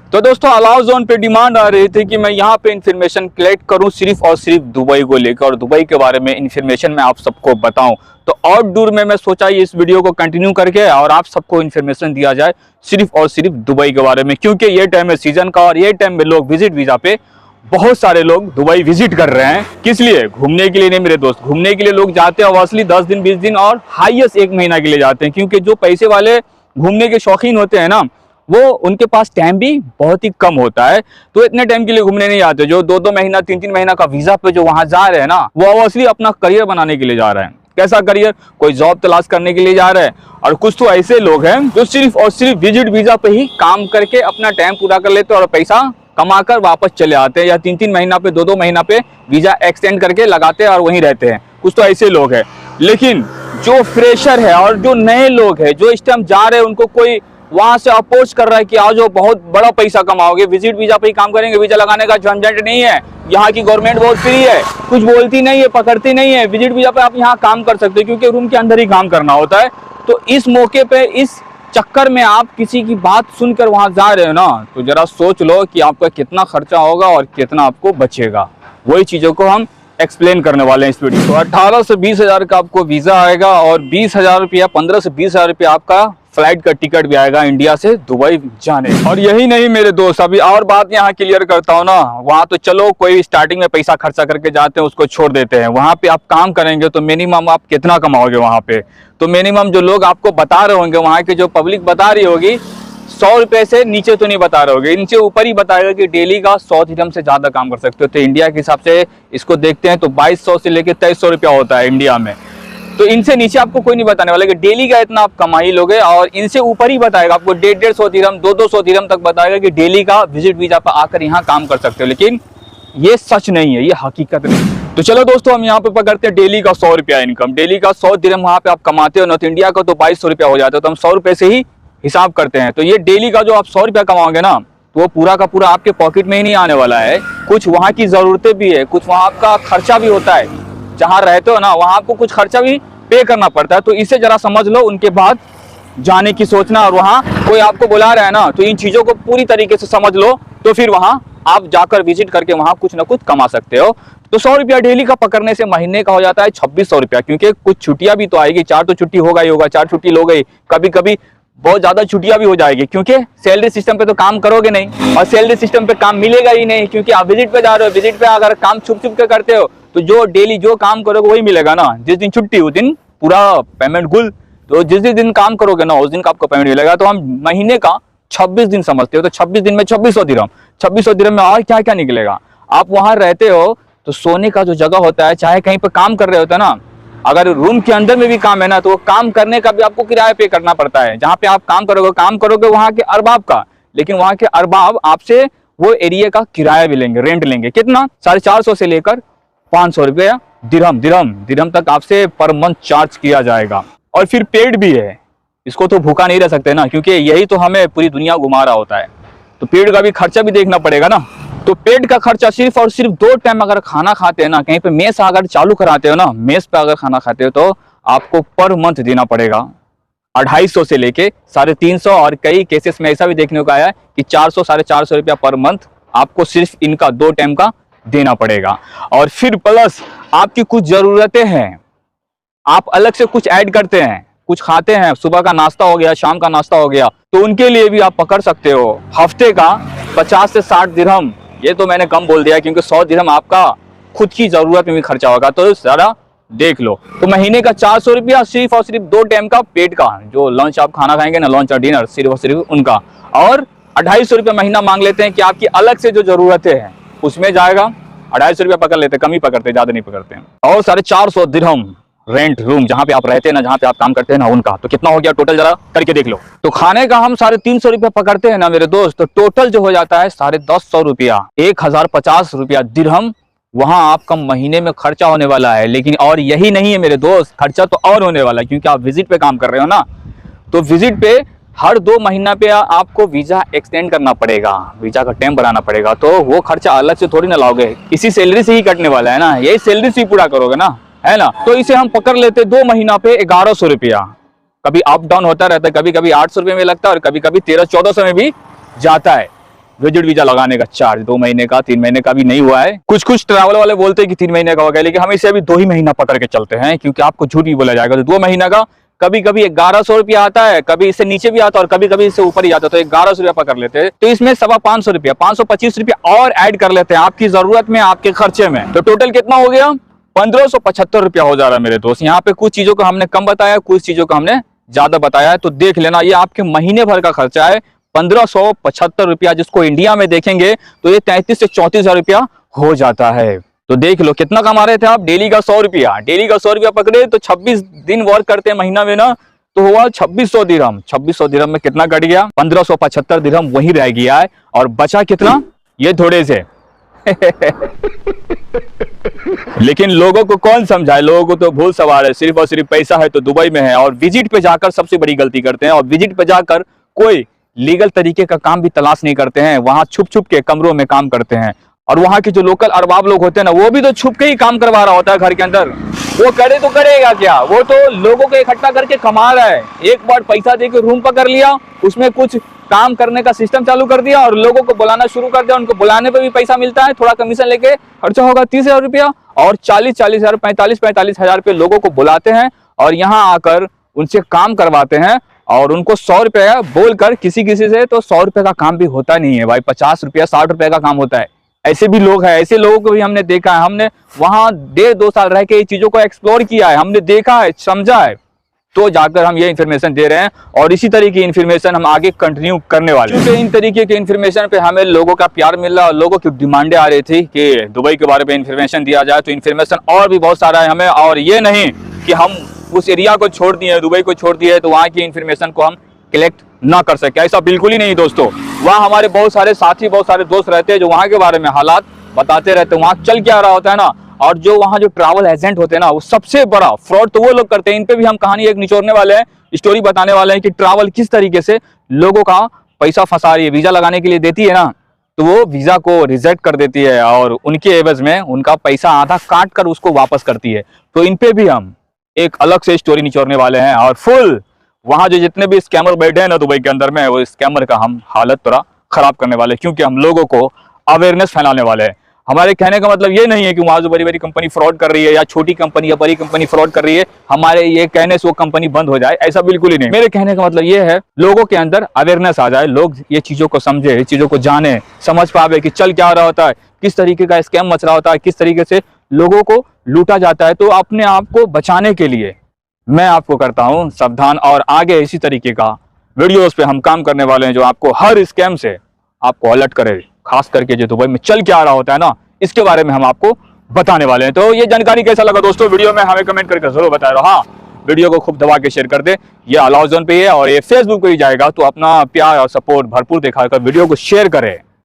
तो दोस्तों allow zone पे डिमांड आ रही थी कि मैं यहाँ पे इन्फॉर्मेशन कलेक्ट करूँ सिर्फ और सिर्फ दुबई को लेकर और दुबई के बारे में इन्फॉर्मेशन मैं आप सबको बताऊं। तो आउटडोर में मैं सोचा इस वीडियो को कंटिन्यू करके और आप सबको इन्फॉर्मेशन दिया जाए सिर्फ और सिर्फ दुबई के बारे में, क्योंकि ये टाइम है सीजन का और ये टाइम में लोग विजिट वीजा पे बहुत सारे लोग दुबई विजिट कर रहे हैं। किस लिए? घूमने के लिए नहीं मेरे दोस्त, घूमने के लिए लोग जाते हैं ऑब्वियसली 10 दिन 20 दिन और हाईएस्ट 1 महीना के लिए जाते हैं, क्योंकि जो पैसे वाले घूमने के शौकीन होते हैं ना वो उनके पास टाइम भी बहुत ही कम होता है, तो इतने टाइम के लिए घूमने नहीं आते। जो 2-2 महीना 3-3 महीना का वीजा पे जो वहां जा रहे हैं ना वो ऑब्वियसली अपना करियर बनाने के लिए जा रहे हैं। कैसा करियर? कोई जॉब तलाश करने के लिए जा रहे हैं और कुछ तो ऐसे लोग हैं जो सिर्फ और सिर्फ विजिट वीजा पे ही काम करके अपना टाइम पूरा कर लेते हैं और पैसा कमाकर वापस चले आते हैं, या 3-3 महीना पे 2-2 महीना पे वीजा एक्सटेंड करके लगाते हैं और वहीं रहते हैं। कुछ तो ऐसे लोग हैं। लेकिन जो फ्रेशर है और जो नए लोग हैं जो इस टाइम जा रहे हैं उनको कोई वहां से अपोज कर रहा है कि आओ जो बहुत बड़ा पैसा कमाओगे, विजिट वीजा पे ही काम करेंगे, वीजा लगाने का झंझट नहीं है, यहाँ की गवर्नमेंट बहुत फ्री है, कुछ बोलती नहीं है, पकड़ती नहीं है, विजिट वीजा पे आप यहाँ काम कर सकते हो क्योंकि रूम के अंदर ही काम करना होता है। तो इस मौके पे इस चक्कर में आप किसी की बात सुनकर वहां जा रहे हो ना, तो जरा सोच लो कि आपका कितना खर्चा होगा और कितना आपको बचेगा। वही चीजों को हम एक्सप्लेन करने वाले हैं इस वीडियो। तो 18 से 20 हजार का आपको वीजा आएगा और 20,000 रुपया 15 से 20,000 रुपया आपका फ्लाइट का टिकट भी आएगा इंडिया से दुबई जाने। और यही नहीं मेरे दोस्त, अभी और बात यहाँ क्लियर करता हूँ ना। वहाँ तो चलो कोई स्टार्टिंग में पैसा खर्चा करके जाते हैं उसको छोड़ देते हैं, वहाँ पे आप काम करेंगे तो मिनिमम आप कितना कमाओगे वहाँ पे? तो मिनिमम जो लोग आपको बता रहे होंगे, वहाँ की जो पब्लिक बता रही होगी 100 रुपए से नीचे तो नहीं बता रहे होगे, इनसे ऊपर ही बताएगा कि डेली का 100 दिरहम से ज्यादा काम कर सकते हो। तो इंडिया के हिसाब से इसको देखते हैं तो 2200 से लेकर 2300 रुपया होता है इंडिया में। तो इनसे नीचे आपको कोई नहीं बताने वाला कि डेली का इतना आप कमा ही लोगे, और इनसे ऊपर ही बताएगा आपको 150-150 दिरहम 200-200 दिरहम तक बताएगा कि डेली का विजिट वीजा पर आकर यहाँ काम कर सकते हो। लेकिन ये सच नहीं है, ये हकीकत नहीं। तो चलो दोस्तों हम यहाँ पे पकड़ते हैं डेली का 100 रुपया इनकम। डेली का 100 दिरहम वहाँ पे आप कमाते हो, नॉर्थ इंडिया का तो 2200 रुपया हो जाता है, तो हम 100 रुपए से ही हिसाब करते हैं। तो ये डेली का जो आप 100 रुपया कमाओगे ना तो वो पूरा का पूरा आपके पॉकेट में ही नहीं आने वाला है। कुछ वहाँ की जरूरतें भी है, कुछ वहाँ आपका खर्चा भी होता है, जहाँ रहते हो ना वहाँ आपको कुछ खर्चा भी पे करना पड़ता है। तो इसे जरा समझ लो, उनके बाद जाने की सोचना। और वहाँ कोई आपको बुला रहा है ना तो इन चीजों को पूरी तरीके से समझ लो, तो फिर वहाँ आप जाकर विजिट करके वहाँ कुछ ना कुछ कमा सकते हो। तो 100 रुपया डेली का पकड़ने से महीने का हो जाता है 2600 रुपया, क्योंकि कुछ छुट्टियां भी तो आएगी, 4 तो छुट्टी होगा ही होगा, 4 छुट्टी लो गई, कभी कभी बहुत ज्यादा छुट्टियां भी हो जाएगी, क्योंकि सैलरी सिस्टम पे तो काम करोगे नहीं और सैलरी सिस्टम पे काम मिलेगा ही नहीं, क्योंकि आप विजिट पे जा रहे हो। विजिट पे अगर काम छुप छुप के करते हो तो जो डेली जो काम करोगे वही मिलेगा ना। जिस दिन छुट्टी उस दिन पूरा पेमेंट गुल, तो जिस दिन काम करोगे ना उस दिन का आपको पेमेंट मिलेगा। तो हम महीने का 26 दिन समझते हो, तो 26 दिन में 2600 दिरहम, 2600 दिरहम में और क्या क्या निकलेगा? आप वहां रहते हो तो सोने का जो जगह होता है, चाहे कहीं पे काम कर रहे होते हैं ना, अगर रूम के अंदर में भी काम है ना तो वो काम करने का भी आपको किराया पे करना पड़ता है। जहाँ पे आप काम करोगे वहां के अरबाब का, लेकिन वहां के अरबाब आपसे वो एरिया का किराया भी लेंगे, रेंट लेंगे। कितना? 450 से लेकर 500 रुपया दिरहम तक आपसे पर मंथ चार्ज किया जाएगा। और फिर पेड भी है, इसको तो भूखा नहीं रह सकते ना, क्योंकि यही तो हमें पूरी दुनिया घुमा रहा होता है, तो पेड का भी खर्चा भी देखना पड़ेगा ना। तो पेट का खर्चा सिर्फ और सिर्फ 2 टाइम अगर खाना खाते हैं ना, कहीं पे मेस अगर चालू कराते हो ना, मेस पे अगर खाना खाते हो तो आपको पर मंथ देना पड़ेगा 250 से लेके 350, और कई केसेस में ऐसा भी देखने को आया है कि 400-450 रुपया पर मंथ आपको सिर्फ इनका 2 टाइम का देना पड़ेगा। और फिर प्लस आपकी कुछ जरूरतें हैं, आप अलग से कुछ ऐड करते हैं, कुछ खाते हैं, सुबह का नाश्ता हो गया, शाम का नाश्ता हो गया, तो उनके लिए भी आप पकड़ सकते हो हफ्ते का 50 से 60 दिरहम। ये तो मैंने कम बोल दिया क्योंकि 100 दिरहम आपका खुद की जरूरत में भी खर्चा होगा, तो जरा देख लो। तो महीने का 400 रुपया सिर्फ और सिर्फ 2 टाइम का पेट का, जो लंच आप खाना खाएंगे ना, लंच और डिनर, सिर्फ और सिर्फ उनका। और 250 रुपया महीना मांग लेते हैं कि आपकी अलग से जो जरूरतें हैं उसमें जाएगा। 250 रुपया पकड़ लेते, कम ही पकड़ते, ज्यादा नहीं पकड़ते हैं। और 450 दिरहम रेंट रूम जहाँ पे आप रहते हैं ना, जहाँ पे आप काम करते हैं ना, उनका। तो कितना हो गया टोटल, जरा करके देख लो। तो खाने का हम 350 रुपया पकड़ते हैं ना मेरे दोस्त, तो टोटल जो हो जाता है 150 रुपया, 1050 रुपया दिरहम वहां आपका महीने में खर्चा होने वाला है। लेकिन और यही नहीं है मेरे दोस्त, खर्चा तो और होने वाला है, क्योंकि आप विजिट पे काम कर रहे हो ना। तो विजिट पे हर 2 महीना पे आपको वीजा एक्सटेंड करना पड़ेगा, वीजा का टाइम बढ़ाना पड़ेगा, तो वो खर्चा अलग से थोड़ी ना लाओगे, इसी सैलरी से ही कटने वाला है ना, यही सैलरी से ही पूरा करोगे ना, है ना। तो इसे हम पकड़ लेते 2 महीना पे 1100 रुपया। कभी अप डाउन होता रहता है, कभी कभी 800 रुपये में लगता है और कभी कभी 1300-1400 में भी जाता है। विजिट वीजा लगाने का चार्ज 2 महीने का, 3 महीने का भी नहीं हुआ है। कुछ कुछ ट्रैवल वाले बोलते हैं कि 3 महीने का हो गया, लेकिन हम इसे अभी 2 ही महीना पकड़ के चलते हैं, क्योंकि आपको झूठ भी बोला जाएगा। तो 2 महीना का कभी कभी 1100 रुपया आता है, कभी इससे नीचे भी आता है और कभी कभी इससे ऊपर ही आता है, तो 1100 रुपया पकड़ लेते हैं। तो इसमें 525 रुपया, 525 रुपया और ऐड कर लेते हैं आपकी जरूरत में, आपके खर्चे में। तो टोटल कितना हो गया? 1575 रुपया हो जा रहा है मेरे दोस्त। यहाँ पे कुछ चीजों को हमने कम बताया, कुछ चीजों को हमने ज्यादा बताया है, तो देख लेना। ये आपके महीने भर का खर्चा है 1575 रुपया, जिसको इंडिया में देखेंगे तो ये 33 से 34 हजार रुपया हो जाता है। तो देख लो कितना कमा रहे थे आप। डेली का 100 रुपया, डेली का 100 रुपया पकड़े तो 26 दिन वर्क करते हैं महीना में ना, तो हुआ 2600 दिरहम। 2600 दिरहम में कितना कट गया? 1575 दिरहम वही रह गया है, और बचा कितना? ये थोड़े से लेकिन लोगों को कौन समझाए, लोगों को तो भूल सवार है। सिर्फ और सिर्फ पैसा है तो दुबई में है, और विजिट पे जाकर सबसे बड़ी गलती करते हैं। और विजिट पे जाकर कोई लीगल तरीके का काम भी तलाश नहीं करते हैं, वहां छुप छुप के कमरों में काम करते हैं। और वहां के जो लोकल अरबाब लोग होते हैं ना, वो भी तो छुप के ही काम करवा रहा होता है घर के अंदर। वो करे तो करेगा क्या, वो तो लोगों को इकट्ठा करके कमा रहा है। एक बार पैसा देके रूम पकड़ लिया, उसमें कुछ काम करने का सिस्टम चालू कर दिया और लोगों को बुलाना शुरू कर दिया। उनको बुलाने पे भी पैसा मिलता है, थोड़ा कमीशन लेके खर्चा होगा 30,000 रुपया, और 40,000 हजार, 45,000 हजार रुपये लोगों को बुलाते हैं और यहाँ आकर उनसे काम करवाते हैं। और उनको 100 रुपया बोलकर किसी किसी से तो 100 रुपये का काम भी होता नहीं है भाई, 50 रुपया 60 रुपये का काम होता है। ऐसे भी लोग हैं, ऐसे लोगों को भी हमने देखा है। हमने वहां 1.5-2 साल रह के ये चीजों को एक्सप्लोर किया है, हमने देखा है, समझा है, तो जाकर हम ये इन्फॉर्मेशन दे रहे हैं। और इसी तरीके की इन्फॉर्मेशन हम आगे कंटिन्यू करने वाले हैं, क्योंकि इन तरीके के इन्फॉर्मेशन पे हमें लोगों का प्यार मिल रहा है और लोगों की डिमांडें आ रही थी कि दुबई के बारे में इन्फॉर्मेशन दिया जाए। तो इन्फॉर्मेशन और भी बहुत सारा है हमें, और ये नहीं कि हम उस एरिया को छोड़ दिए, दुबई को छोड़ दिए तो वहाँ की इन्फॉर्मेशन को हम कलेक्ट ना कर सके, ऐसा बिल्कुल ही नहीं दोस्तों। वहाँ हमारे बहुत सारे साथी, बहुत सारे दोस्त रहते हैं जो वहाँ के बारे में हालात बताते रहते हैं, वहाँ चल क्या रहा होता है ना। और जो वहाँ जो ट्रैवल एजेंट होते हैं ना, वो सबसे बड़ा फ्रॉड तो वो लोग करते हैं। इन पे भी हम कहानी एक निचोड़ने वाले हैं, स्टोरी बताने वाले हैं कि ट्रैवल किस तरीके से लोगों का पैसा फंसा रही है। वीजा लगाने के लिए देती है ना, तो वो वीजा को रिजेक्ट कर देती है और उनके एवज में उनका पैसा आधा काट कर उसको वापस करती है। तो इन पे भी हम एक अलग से स्टोरी निचोड़ने वाले हैं, और फुल वहां जो जितने भी स्कैमर बैठे हैं ना दुबई के अंदर में, वो स्कैमर का हम हालत थोड़ा खराब करने वाले हैं, क्योंकि हम लोगों को अवेयरनेस फैलाने वाले हैं। हमारे कहने का मतलब ये नहीं है कि वहां जो बड़ी बड़ी कंपनी फ्रॉड कर रही है, या छोटी कंपनी या बड़ी कंपनी फ्रॉड कर रही है, हमारे ये कहने से वो कंपनी बंद हो जाए, ऐसा बिल्कुल ही नहीं। मेरे कहने का मतलब ये है, लोगों के अंदर अवेयरनेस आ जाए, लोग ये चीजों को समझे, ये चीजों को जाने, समझ पावे कि चल क्या रहा होता है, किस तरीके का स्कैम मच रहा होता है, किस तरीके से लोगों को लूटा जाता है। तो अपने आप को बचाने के लिए मैं आपको करता हूं सावधान, और आगे इसी तरीके का वीडियोस पे हम काम करने वाले हैं, जो आपको हर स्कैम से आपको अलर्ट करे। खास करके जो दुबई में चल क्या रहा होता है ना, इसके बारे में हम आपको बताने वाले हैं। तो ये जानकारी कैसा लगा दोस्तों वीडियो में, हमें कमेंट करके जरूर बताए रहो। हाँ, वीडियो को खूब दबा के शेयर कर दे। ये अलाउ जोन पे है और ये फेसबुक पे ही जाएगा, तो अपना प्यार और सपोर्ट भरपूर दिखाकर वीडियो को शेयर करें।